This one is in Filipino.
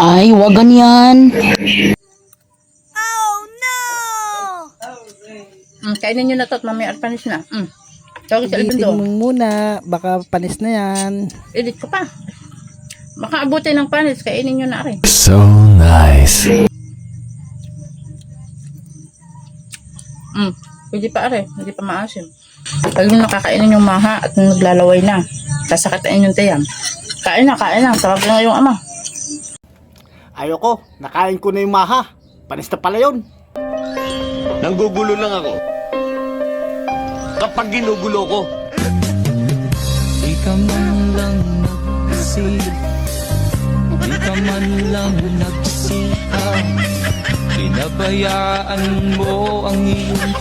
Ay, wag ganyan. Kainin nyo na to at mamaya panis na. Tawag sa Editin Alvin mo muna, baka panis na yan. Edit ko pa. Baka abutin ng panis, kainin nyo na rin. So nice. Pwede pa rin, hindi pa maasim. Pag yung nakakainin yung maha at naglalaway na, sasakatain yung tiyang. Kain na, tawag na yung ama. Ayoko, nakain ko na yung maha. Panis na pala yun. Nanggugulo lang ako. Kapag ginugulo ko. Di ka man lang nagsil, di ka man lang nagsiha, pinabayaan mo ang iyong